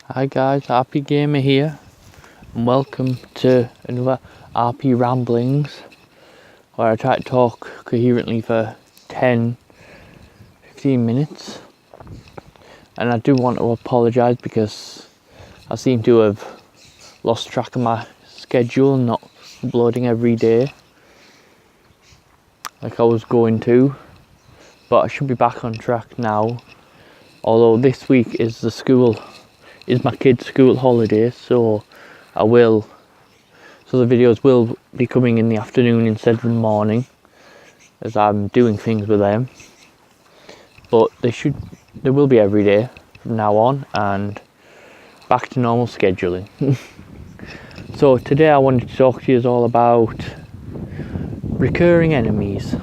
Hi guys, RP Gamer here, and welcome to another RP Ramblings, where I try to talk coherently for 10-15 minutes. And I do want to apologise because I seem to have lost track of my schedule and not uploading every day like I was going to, but I should be back on track now. Although this week is my kids' school holidays, so the videos will be coming in the afternoon instead of the morning, as I'm doing things with them. But they will be every day from now on, and back to normal scheduling. So today I wanted to talk to you all about recurring enemies,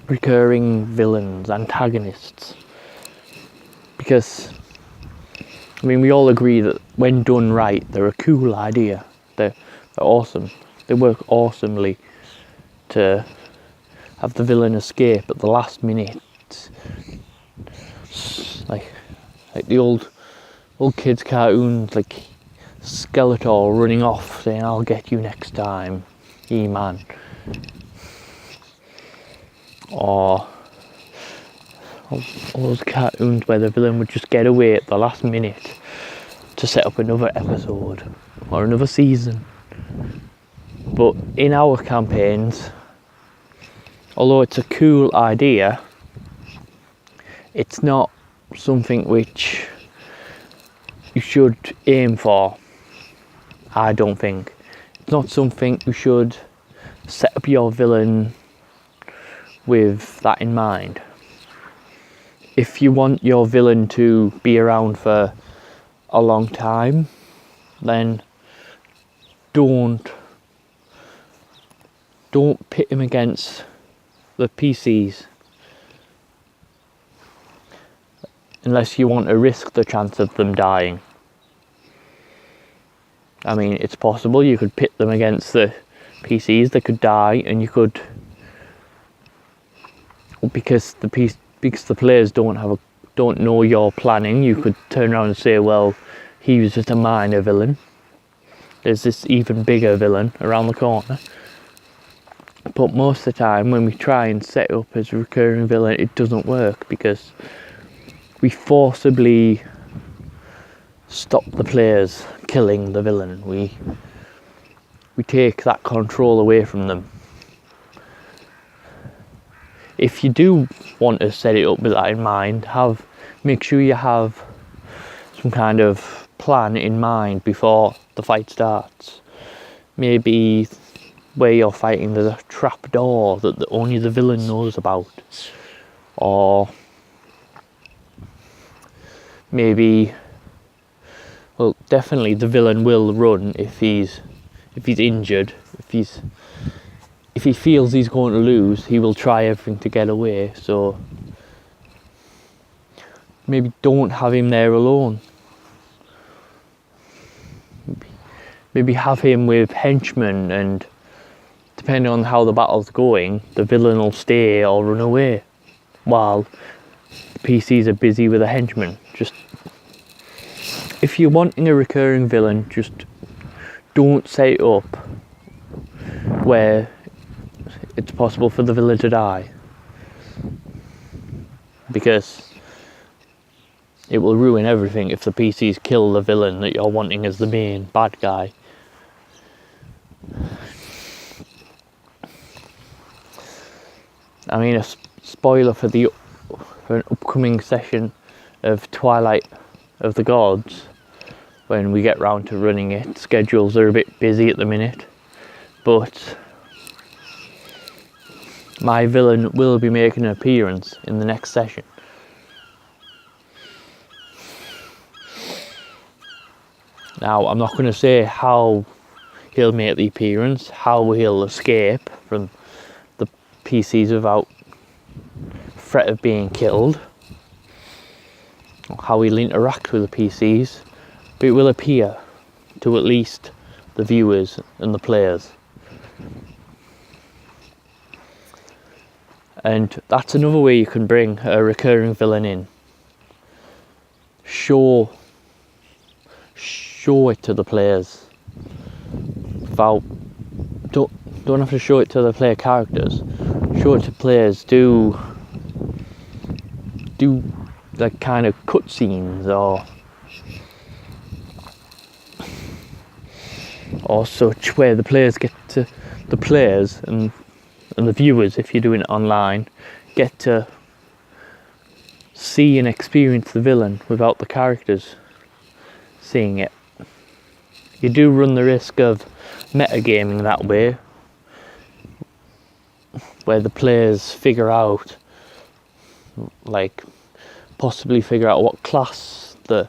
recurring villains, antagonists, because we all agree that when done right, they're a cool idea. They're awesome. They work awesomely to have the villain escape at the last minute, like the old kids cartoons, like Skeletor running off saying, "I'll get you next time, He-Man," or all those cartoons where the villain would just get away at the last minute to set up another episode or another season. But in our campaigns, although it's a cool idea, it's not something which you should aim for. I don't think it's not something you should set up your villain with that in mind. If you want your villain to be around for a long time, then don't pit him against the PCs unless you want to risk the chance of them dying. I mean, it's possible you could pit them against the PCs, they could die, and you could, because the players don't know your planning, you could turn around and say, well, he was just a minor villain, there's this even bigger villain around the corner. But most of the time when we try and set up as a recurring villain, it doesn't work, because we forcibly stop the players killing the villain. We take that control away from them. If you do want to set it up with that in mind, make sure you have some kind of plan in mind before the fight starts. Maybe where you're fighting there's a trap door that only the villain knows about, or maybe, well, definitely the villain will run if he's injured. If he feels he's going to lose, he will try everything to get away. So maybe don't have him there alone. Maybe have him with henchmen, and depending on how the battle's going, the villain will stay or run away while the PCs are busy with a henchman. Just, if you're wanting a recurring villain, just don't set it up where it's possible for the villain to die, because it will ruin everything if the PCs kill the villain that you're wanting as the main bad guy. I mean, a spoiler for an upcoming session of Twilight of the Gods, when we get round to running it. Schedules are a bit busy at the minute, but my villain will be making an appearance in the next session. Now, I'm not going to say how he'll make the appearance, how he'll escape from the PCs without threat of being killed, or how he'll interact with the PCs, but it will appear to at least the viewers and the players. And that's another way you can bring a recurring villain in. Show show it to the players without, don't have to show it to the player characters, show it to players, do like kind of cutscenes or such, where the players and the viewers, if you're doing it online, get to see and experience the villain without the characters seeing it. You do run the risk of metagaming that way, where the players possibly figure out what class the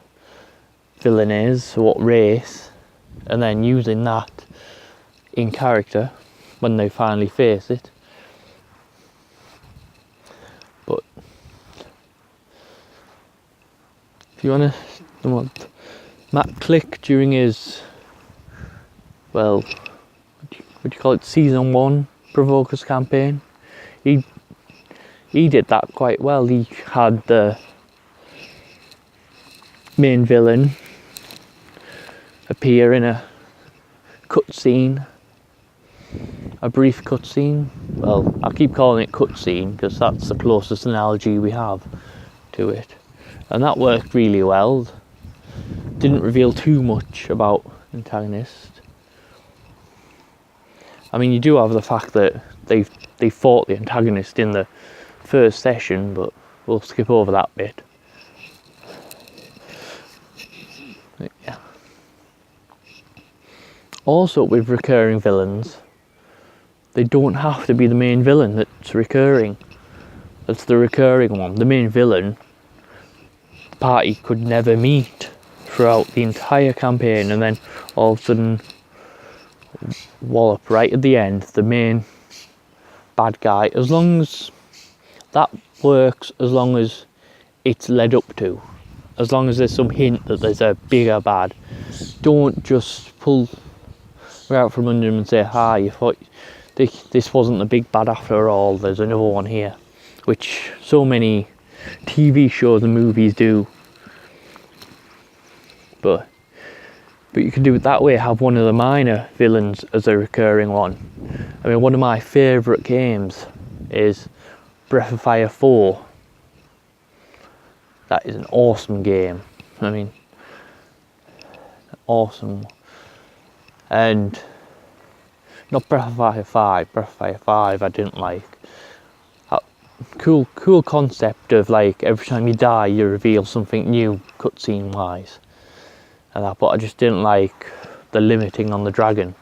villain is, what race, and then using that in character when they finally face it. But if you want Matt Click during his, well, what do you call it, season 1 Provokers campaign, he did that quite well. He had the main villain appear in a cutscene, a brief cutscene. Well, I'll keep calling it cutscene because that's the closest analogy we have to it, and that worked really well. Didn't reveal too much about antagonist. I mean, you do have the fact that they fought the antagonist in the first session, but we'll skip over that bit. Yeah. Also, with recurring villains, they don't have to be the main villain that's recurring. That's the recurring one. The main villain, the party could never meet throughout the entire campaign, and then all of a sudden wallop right at the end, the main bad guy. As long as that works, as long as it's led up to, as long as there's some hint that there's a bigger bad. Don't just pull out from under him and say, you thought this wasn't the big bad after all, there's another one here, which so many TV shows and movies do. But you can do it that way, have one of the minor villains as a recurring one. I mean, one of my favourite games is Breath of Fire 4. That is an awesome game. I mean, awesome. And not Breath of Fire 5. Breath of Fire 5 I didn't like. Cool concept of like every time you die you reveal something new cutscene wise. And that, but I just didn't like the limiting on the dragon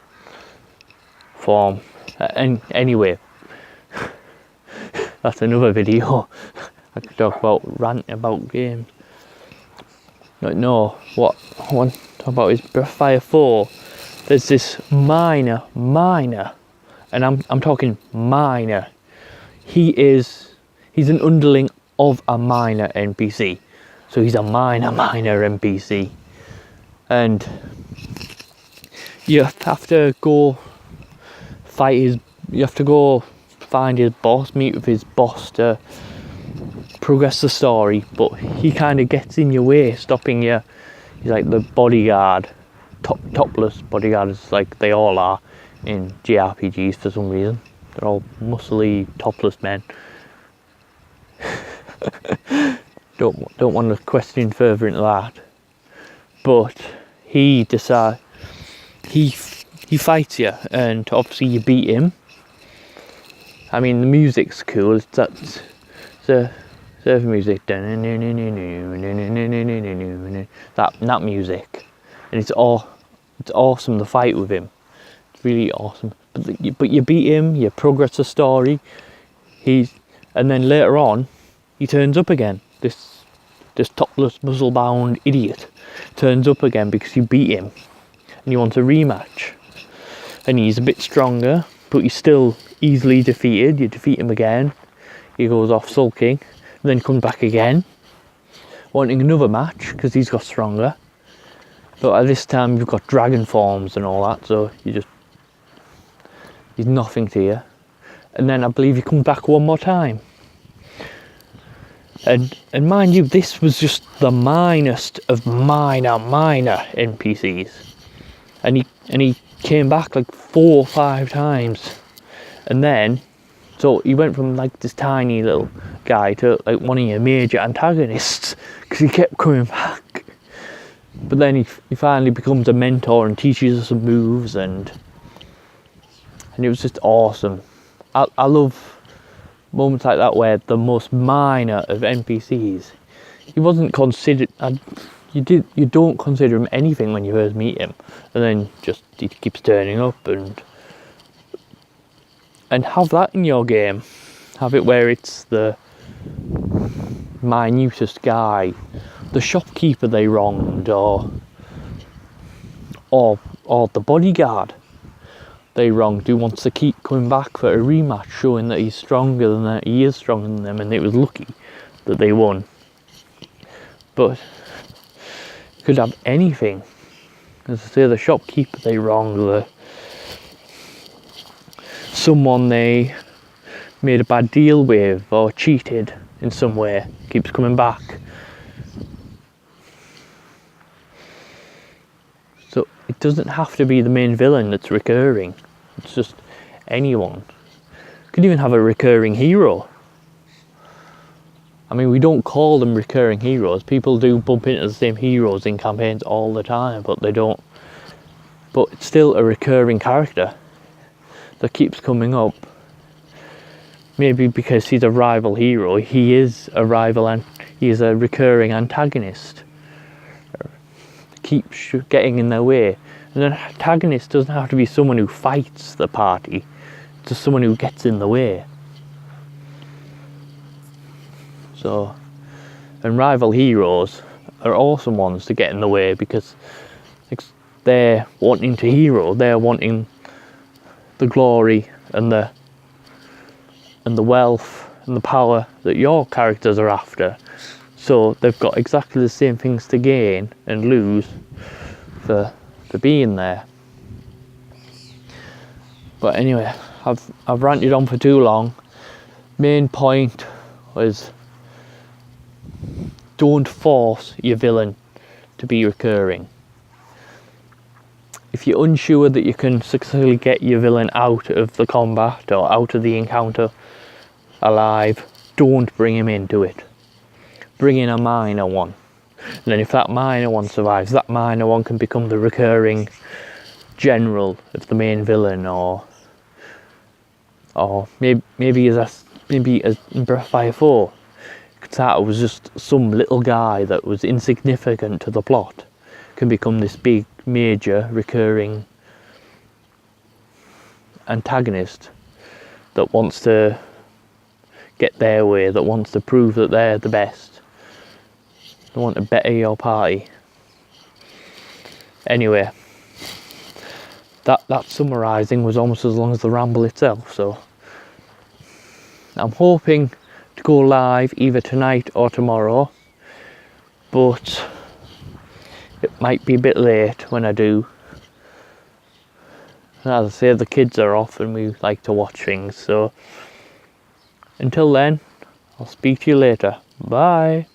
form. And anyway, that's another video. I could talk about ranting about games. No, what I want to talk about is Breath of Fire 4. There's this minor, and I'm talking minor. He's an underling of a minor NPC, so he's a minor NPC. And you have to go find his boss, meet with his boss to progress the story, but he kind of gets in your way, stopping you. He's like the bodyguard, topless bodyguards, like they all are in JRPGs for some reason. They're all muscly, topless men. Don't want to question further into that. But he decides he fights you, and obviously you beat him. I mean, the music's cool. That's the surf music. That music, and it's awesome. The fight with him, it's really awesome. But you beat him. You progress the story. And then later on, he turns up again. This topless, muscle-bound idiot turns up again because you beat him and you want a rematch. And he's a bit stronger, but he's still easily defeated. You defeat him again, he goes off sulking, and then comes back again, wanting another match because he's got stronger. But at this time you've got dragon forms and all that, so he's nothing to you. And then I believe he comes back one more time. And mind you, this was just the minorest of minor NPCs, and he came back like 4 or 5 times, and then so he went from like this tiny little guy to like one of your major antagonists because he kept coming back. But then he finally becomes a mentor and teaches us some moves, and it was just awesome. I love moments like that where the most minor of NPCs, he wasn't considered. You don't consider him anything when you first meet him, and then just he keeps turning up, and have that in your game. Have it where it's the minutest guy, the shopkeeper they wronged, or the bodyguard they wronged, who wants to keep coming back for a rematch, showing that he's stronger than that, he is stronger than them, and it was lucky that they won. But you could have anything. As I say, the shopkeeper they wronged, someone they made a bad deal with or cheated in some way, keeps coming back. So it doesn't have to be the main villain that's recurring. It's just anyone. You could even have a recurring hero. I mean, we don't call them recurring heroes. People do bump into the same heroes in campaigns all the time, but they don't. But it's still a recurring character that keeps coming up. Maybe because he's a rival hero, he is a rival and he is a recurring antagonist. Keeps getting in their way. And an antagonist doesn't have to be someone who fights the party, it's just someone who gets in the way. So, and rival heroes are awesome ones to get in the way, because they're wanting to hero, they're wanting the glory and the wealth and the power that your characters are after. So they've got exactly the same things to gain and lose for being there. But anyway, I've ranted on for too long. Main point was, don't force your villain to be recurring. If you're unsure that you can successfully get your villain out of the combat or out of the encounter alive, don't bring him into it. Bring in a minor one. And then if that minor one survives, that minor one can become the recurring general of the main villain, or maybe as in Breath of Fire 4, Katata was just some little guy that was insignificant to the plot, can become this big, major, recurring antagonist that wants to get their way, that wants to prove that they're the best. They want to better your party. Anyway, that summarising was almost as long as the ramble itself, so I'm hoping to go live either tonight or tomorrow, but it might be a bit late when I do. And as I say, the kids are off and we like to watch things, so until then, I'll speak to you later. Bye.